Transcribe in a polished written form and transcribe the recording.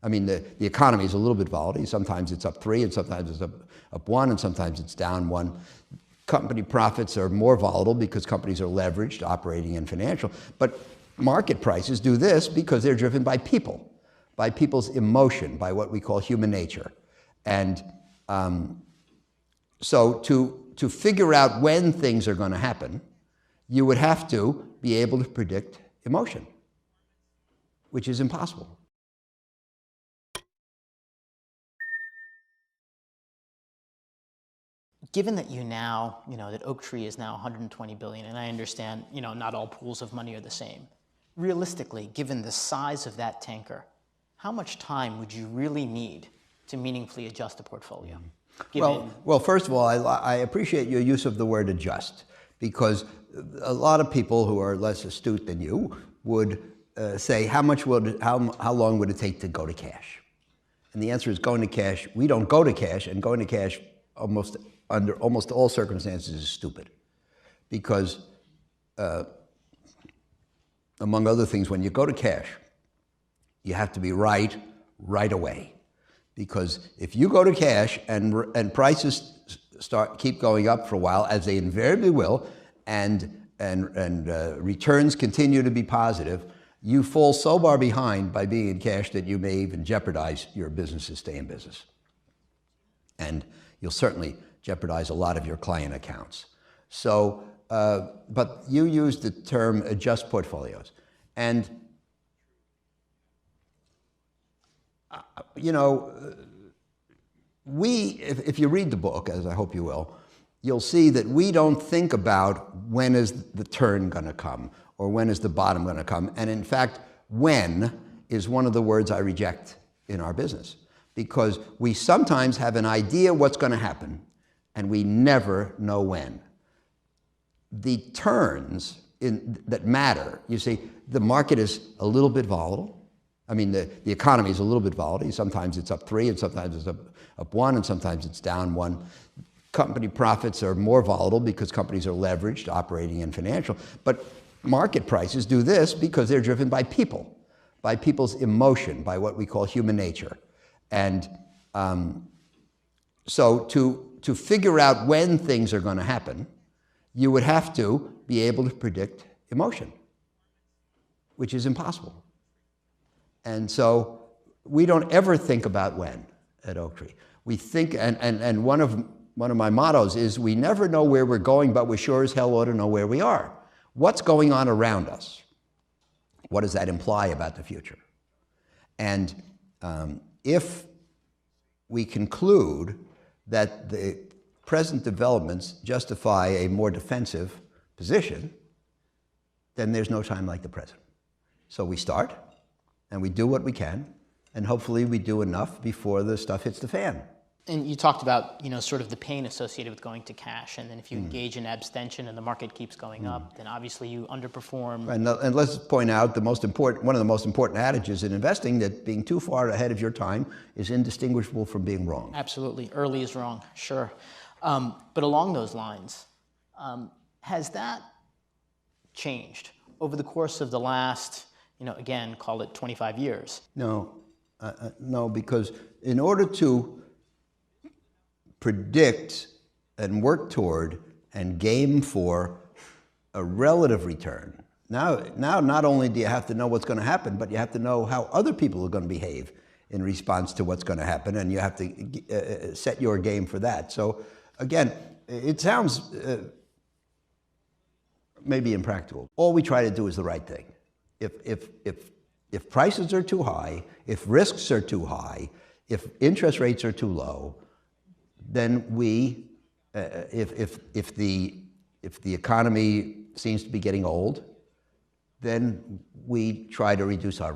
I mean, the economy is a little bit volatile. Sometimes it's up 3, and sometimes it's up 1, and sometimes it's down 1. Company profits are more volatile because companies are leveraged, operating and financial. But market prices do this because they're driven by people, by people's emotion, by what we call human nature. And so to figure out when things are going to happen, you would have to be able to predict emotion, which is impossible. Given that that Oaktree is now $120 billion, and I understand, not all pools of money are the same. Realistically, given the size of that tanker, how much time would you really need to meaningfully adjust a portfolio? Well, first of all, I appreciate your use of the word adjust, because a lot of people who are less astute than you would say, how long would it take to go to cash? And the answer is going to cash. We don't go to cash, and going to cash under almost all circumstances is stupid. Because among other things, when you go to cash, you have to be right away. Because if you go to cash and prices keep going up for a while, as they invariably will, and returns continue to be positive, you fall so far behind by being in cash that you may even jeopardize your business to stay in business. And you'll certainly jeopardize a lot of your client accounts. So, but you used the term adjust portfolios. And if you read the book, as I hope you will, you'll see that we don't think about when is the turn going to come or when is the bottom going to come. And in fact, when is one of the words I reject in our business, because we sometimes have an idea what's going to happen and we never know when. The turns that matter, you see, the market is a little bit volatile. I mean, the economy is a little bit volatile. Sometimes it's up 3, and sometimes it's up 1, and sometimes it's down 1. Company profits are more volatile because companies are leveraged, operating and financial. But market prices do this because they're driven by people, by people's emotion, by what we call human nature. And so to figure out when things are going to happen, you would have to be able to predict emotion, which is impossible. And so we don't ever think about when at Oaktree. We think, and one of my mottos is, we never know where we're going, but we sure as hell ought to know where we are. What's going on around us? What does that imply about the future? And if we conclude that the present developments justify a more defensive position, then there's no time like the present. So we start, and we do what we can, and hopefully we do enough before the stuff hits the fan. And you talked about, sort of the pain associated with going to cash, and then if you engage in abstention and the market keeps going up, then obviously you underperform. And let's point out one of the most important adages in investing, that being too far ahead of your time is indistinguishable from being wrong. Absolutely, early is wrong, sure. But along those lines, has that changed over the course of the last, again, call it 25 years? No, no, because in order to predict and work toward and game for a relative return, now not only do you have to know what's going to happen, but you have to know how other people are going to behave in response to what's going to happen, and you have to set your game for that. So again, it sounds maybe impractical. All we try to do is the right thing. If prices are too high, if risks are too high, if interest rates are too low, then if the economy seems to be getting old, then we try to reduce our risk.